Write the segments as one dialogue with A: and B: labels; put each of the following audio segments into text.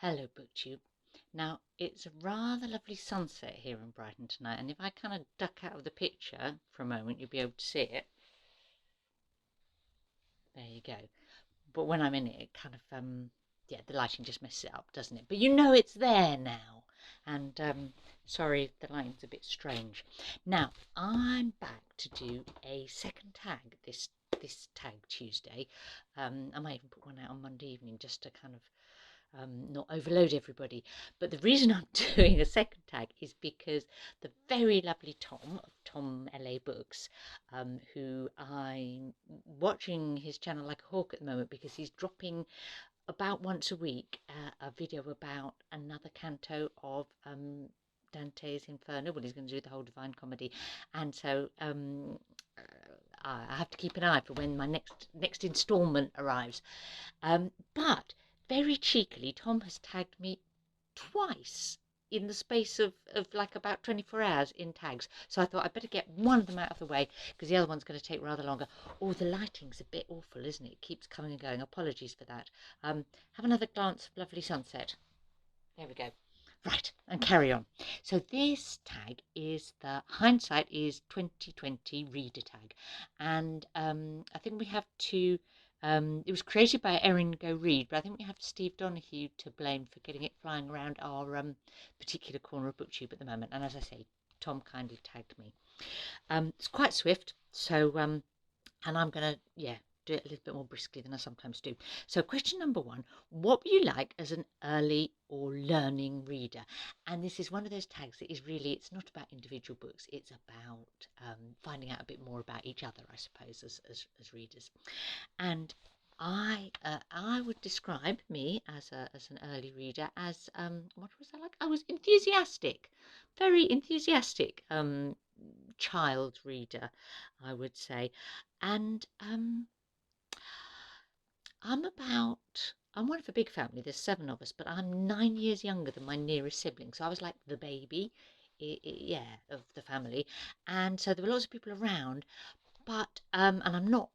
A: Hello, BookTube. Now, it's a rather lovely sunset here in Brighton tonight, and if I kind of duck out of the picture for a moment, you'll be able to see it. There you go. But when I'm in it, it kind of, yeah, the lighting just messes it up, doesn't it? But you know it's there now. And sorry if the lighting's a bit strange. Now, I'm back to do a second tag this tag Tuesday. I might even put one out on Monday evening just to kind of not overload everybody. But the reason I'm doing a second tag is because the very lovely Tom of Tom LA Books, who I'm watching his channel like a hawk at the moment because he's dropping about once a week a video about another canto of Dante's Inferno. Well, he's going to do the whole Divine Comedy, and so I have to keep an eye for when my next instalment arrives. But very cheekily, Tom has tagged me twice in the space of like about 24 hours in tags. So I thought I'd better get one of them out of the way because the other one's going to take rather longer. Oh, the lighting's a bit awful, isn't it? It keeps coming and going. Apologies for that. Have another glance of lovely sunset. There we go. Right, and carry on. So this tag is the Hindsight is 2020 reader tag. And I think we have to, it was created by Erin Go Read, but I think we have Steve Donahue to blame for getting it flying around our particular corner of BookTube at the moment. And as I say, Tom kindly tagged me. It's quite swift, so and I'm going to, yeah, do it a little bit more briskly than I sometimes do. So question number one, what were you like as an early or learning reader? And this is one of those tags that is really, it's not about individual books, it's about finding out a bit more about each other, I suppose, as readers. And I would describe me as an early reader as what was I like? I was enthusiastic, very enthusiastic child reader, I would say. And I'm one of a big family. There's seven of us, but I'm 9 years younger than my nearest sibling. So I was like the baby, yeah, of the family. And so there were lots of people around, but and I'm not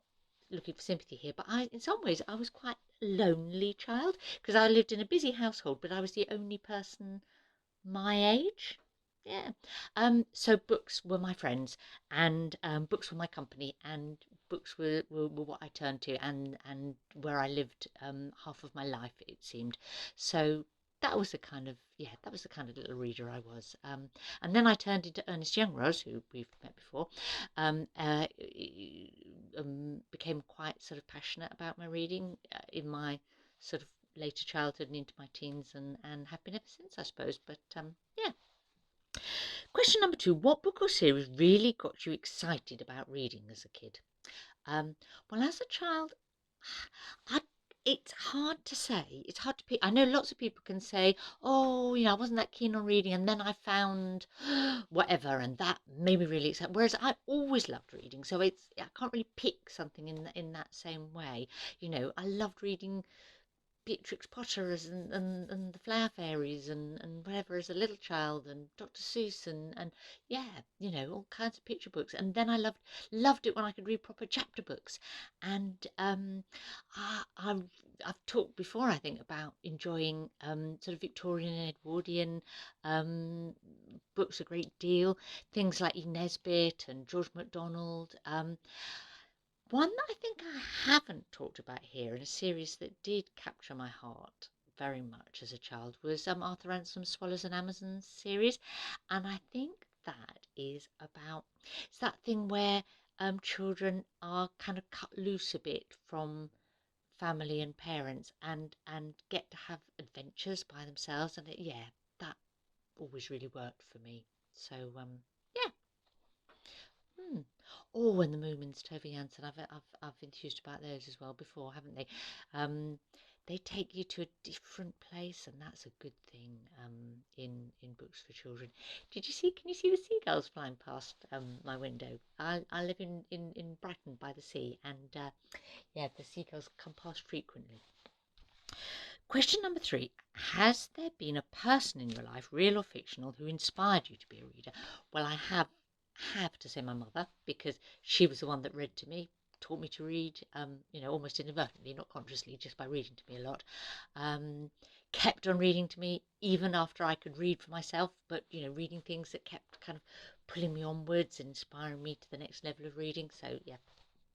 A: looking for sympathy here, but in some ways, I was quite a lonely child because I lived in a busy household, but I was the only person my age. Yeah. So books were my friends, and books were my company, and books were what I turned to, and where I lived half of my life, it seemed. So that was the kind of, yeah, that was the kind of little reader I was. And then I turned into Ernest Youngrose, who we've met before. Um, uh, Became quite sort of passionate about my reading in my sort of later childhood and into my teens, and have been ever since, I suppose. But yeah. Question number two, what book or series really got you excited about reading as a kid? Um, well, as a child, I, it's hard to say. It's hard to pick. I know lots of people can say, "Oh, I wasn't that keen on reading, and then I found whatever, and that made me really excited." Whereas I always loved reading, so I can't really pick something in that same way. I loved reading Beatrix Potter and the Flower Fairies and whatever as a little child, and Dr. Seuss, and yeah, all kinds of picture books. And then I loved it when I could read proper chapter books. And I've talked before, I think, about enjoying sort of Victorian and Edwardian books a great deal. Things like E. Nesbit and George MacDonald. One that I think I haven't talked about here, in a series that did capture my heart very much as a child, was Arthur Ransom's Swallows and Amazons series. And I think that is about, it's that thing where children are kind of cut loose a bit from family and parents, and get to have adventures by themselves. And yeah, that always really worked for me. So yeah. Hmm. Oh, and the Moomins, Toby Hansen. I've enthused about those as well before, haven't they? Um, they take you to a different place, and that's a good thing. In books for children. Did you see? Can you see the seagulls flying past my window? I live in Brighton by the sea, and yeah, the seagulls come past frequently. Question number three: has there been a person in your life, real or fictional, who inspired you to be a reader? Well, I have to say my mother, because she was the one that read to me, taught me to read, almost inadvertently, not consciously, just by reading to me a lot. Um, kept on reading to me even after I could read for myself, but reading things that kept kind of pulling me onwards and inspiring me to the next level of reading. So yeah,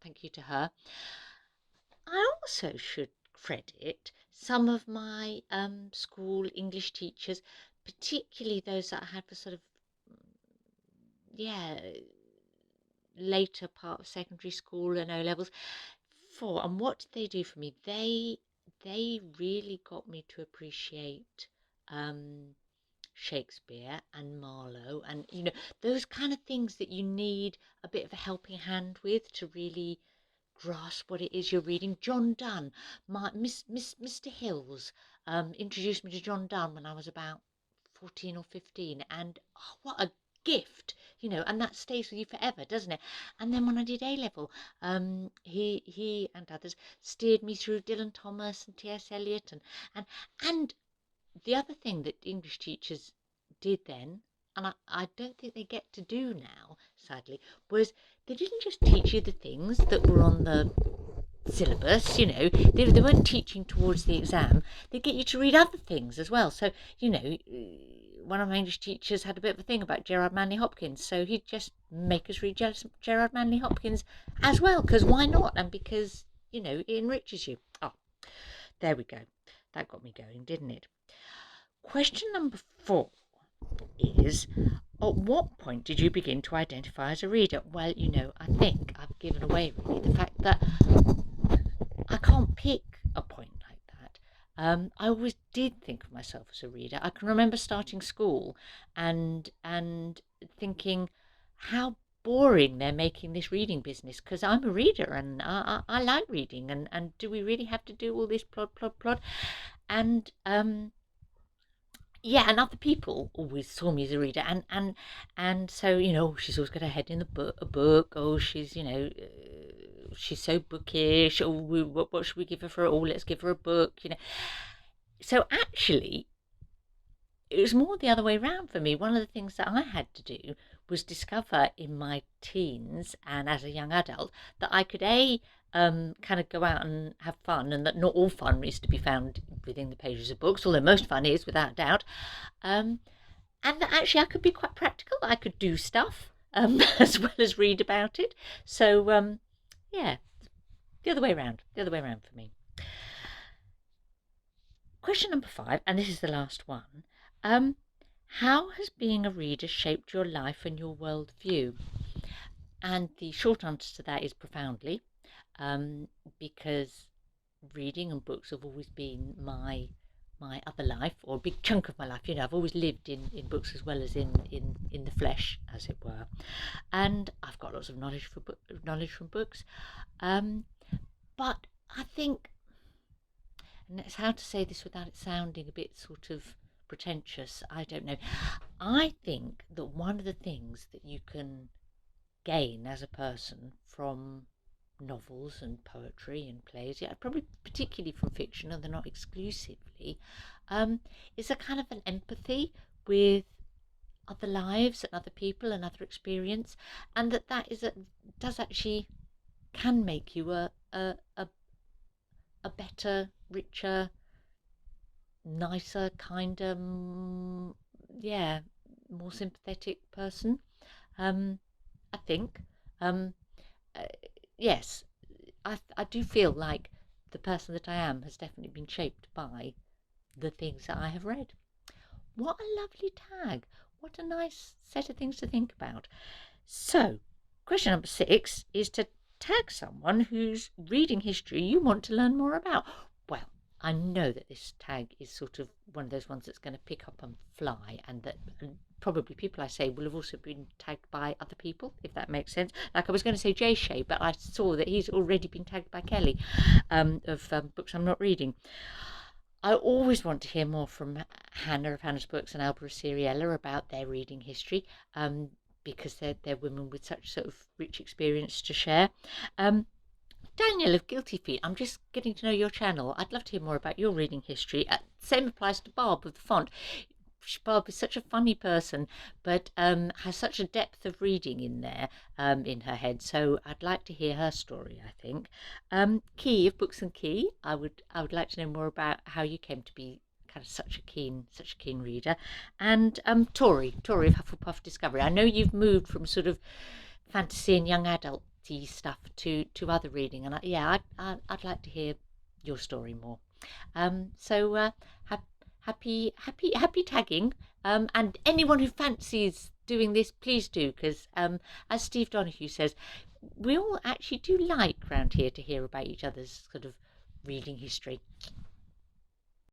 A: thank you to her. I also should credit some of my school English teachers, particularly those that I had for sort of, yeah, later part of secondary school and O levels. And what did they do for me? They really got me to appreciate um, Shakespeare and Marlowe, and those kind of things that you need a bit of a helping hand with to really grasp what it is you're reading. John Donne, Mr. Hills, introduced me to John Donne when I was about 14 or 15, and oh, what a gift, and that stays with you forever, doesn't it? And then when I did A level, he and others steered me through Dylan Thomas and T.S. Eliot, and the other thing that English teachers did then, and I don't think they get to do now, sadly, was they didn't just teach you the things that were on the syllabus, they weren't teaching towards the exam. They get you to read other things as well. So, one of my English teachers had a bit of a thing about Gerard Manley Hopkins, so he'd just make us read Gerard Manley Hopkins as well, because why not? And because, it enriches you. Oh, there we go. That got me going, didn't it? Question number 4 is, at what point did you begin to identify as a reader? Well, I think I've given away really the fact that I can't pick a point like that. I always did think of myself as a reader. I can remember starting school and thinking how boring they're making this reading business, because I'm a reader and I like reading, and do we really have to do all this plod? And yeah, and other people always saw me as a reader, and so she's always got her head in a book. Oh, she's she's so bookish. Oh, what should we give her for? Oh, let's give her a book. So actually, it was more the other way around for me. One of the things that I had to do was discover in my teens and as a young adult that I could kind of go out and have fun, and that not all fun is to be found within the pages of books, although most fun is, without doubt. And that actually I could be quite practical. I could do stuff as well as read about it. So yeah, the other way around. The other way around for me. Question number 5, and this is the last one. How has being a reader shaped your life and your worldview? And the short answer to that is profoundly, because reading and books have always been my other life, or a big chunk of my life. I've always lived in books as well as in the flesh, as it were, and I've got lots of knowledge from books. But I think, and it's how to say this without it sounding a bit sort of pretentious, I don't know. I think that one of the things that you can gain as a person from novels and poetry and plays, yeah, probably particularly from fiction, although not exclusively, is a kind of an empathy with other lives and other people and other experience, and does actually can make you a better, richer, nicer, kinder, yeah, more sympathetic person. I think. Um, uh, yes, I do feel like the person that I am has definitely been shaped by the things that I have read. What a lovely tag. What a nice set of things to think about. So, question number 6 is to tag someone whose reading history you want to learn more about. Well, I know that this tag is sort of one of those ones that's going to pick up and fly, and that probably people I say will have also been tagged by other people, if that makes sense. Like I was going to say Jay Shea, but I saw that he's already been tagged by Kelly of books I'm not reading. I always want to hear more from Hannah of Hannah's Books and Albert of Seriella about their reading history, because they're women with such sort of rich experience to share. Daniel of Guilty Feet, I'm just getting to know your channel. I'd love to hear more about your reading history. Same applies to Barb of the Font. Barb is such a funny person, but has such a depth of reading in there, in her head. So I'd like to hear her story, I think. Key of Books and Key, I would like to know more about how you came to be kind of such a keen reader, and Tori of Hufflepuff Discovery. I know you've moved from sort of fantasy and young adulty stuff to other reading, and I'd like to hear your story more. So happy tagging. And anyone who fancies doing this, please do, because as Steve Donoghue says, we all actually do like round here to hear about each other's sort of reading history.